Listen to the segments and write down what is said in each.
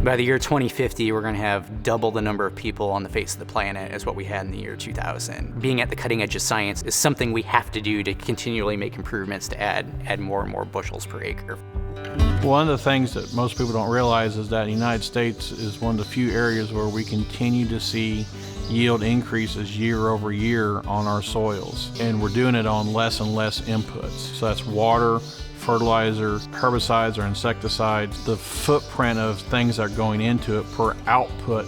By the year 2050, we're going to have double the number of people on the face of the planet as what we had in the year 2000. Being at the cutting edge of science is something we have to do to continually make improvements to add more and more bushels per acre. One of the things that most people don't realize is that the United States is one of the few areas where we continue to see yield increases year over year on our soils. And we're doing it on less and less inputs. So that's water, fertilizer, herbicides or insecticides. The footprint of things that are going into it per output,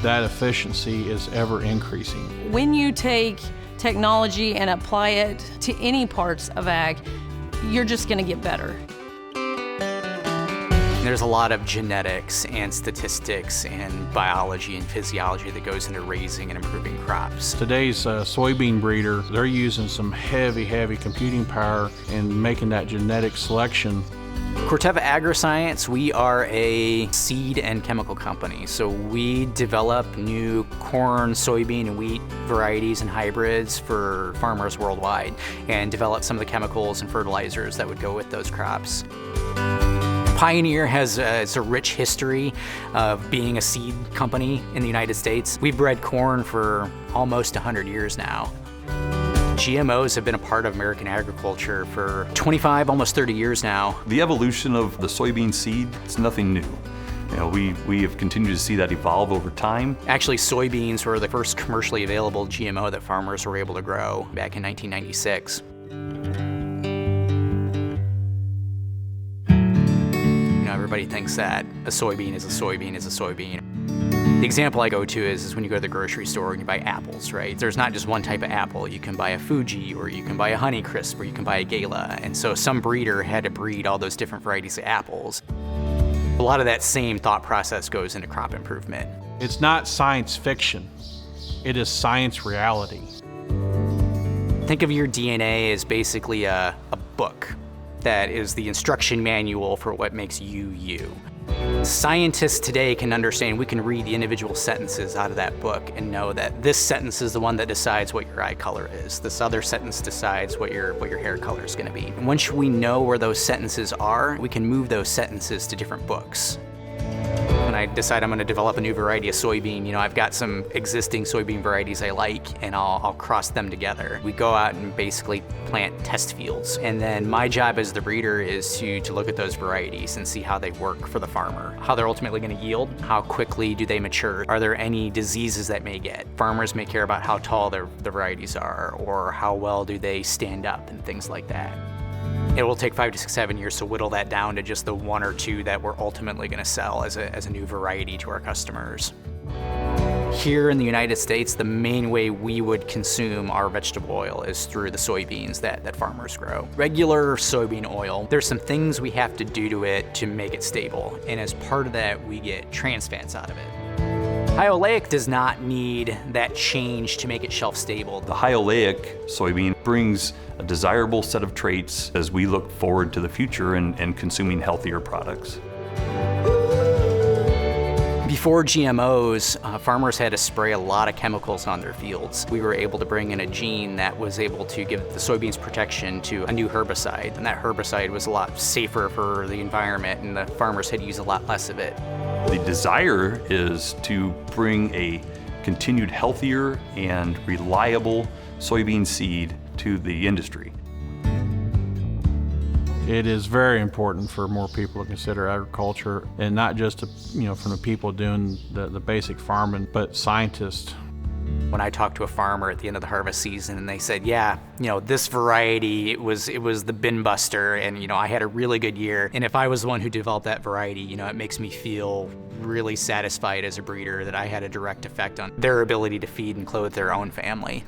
that efficiency is ever increasing. When you take technology and apply it to any parts of ag, you're just going to get better. There's a lot of genetics and statistics and biology and physiology that goes into raising and improving crops. Today's soybean breeder, they're using some heavy computing power in making that genetic selection. Corteva Agriscience, we are a seed and chemical company. So we develop new corn, soybean, and wheat varieties and hybrids for farmers worldwide and develop some of the chemicals and fertilizers that would go with those crops. Pioneer has a rich history of being a seed company in the United States. We've bred corn for almost 100 years now. GMOs have been a part of American agriculture for 25, almost 30 years now. The evolution of the soybean seed, it's nothing new. You know, we have continued to see that evolve over time. Actually, soybeans were the first commercially available GMO that farmers were able to grow back in 1996. Everybody thinks that a soybean is a soybean is a soybean. The example I go to is when you go to the grocery store and you buy apples, right? There's not just one type of apple. You can buy a Fuji, or you can buy a Honeycrisp, or you can buy a Gala. And so some breeder had to breed all those different varieties of apples. A lot of that same thought process goes into crop improvement. It's not science fiction. It is science reality. Think of your DNA as basically a book that is the instruction manual for what makes you, you. Scientists today can understand, we can read the individual sentences out of that book and know that this sentence is the one that decides what your eye color is. This other sentence decides what your hair color is going to be. And once we know where those sentences are, we can move those sentences to different books. When I decide I'm going to develop a new variety of soybean, I've got some existing soybean varieties I like, and I'll cross them together. We go out and basically plant test fields. And then my job as the breeder is to look at those varieties and see how they work for the farmer, how they're ultimately going to yield, how quickly do they mature, are there any diseases that may get. Farmers may care about how tall their varieties are, or how well do they stand up and things like that. It will take 5 to 6, 7 years to whittle that down to just the 1 or 2 that we're ultimately going to sell as a new variety to our customers. Here in the United States, the main way we would consume our vegetable oil is through the soybeans that farmers grow. Regular soybean oil, there's some things we have to do to it to make it stable, and as part of that, we get trans fats out of it. High oleic does not need that change to make it shelf stable. The high oleic soybean brings a desirable set of traits as we look forward to the future and consuming healthier products. Before GMOs, farmers had to spray a lot of chemicals on their fields. We were able to bring in a gene that was able to give the soybeans protection to a new herbicide, and that herbicide was a lot safer for the environment, and the farmers had to use a lot less of it. The desire is to bring a continued healthier and reliable soybean seed to the industry. It is very important for more people to consider agriculture, and not just from the people doing the basic farming, but scientists. When I talked to a farmer at the end of the harvest season and they said, yeah, this variety, it was the bin buster, and I had a really good year. And if I was the one who developed that variety, it makes me feel really satisfied as a breeder that I had a direct effect on their ability to feed and clothe their own family.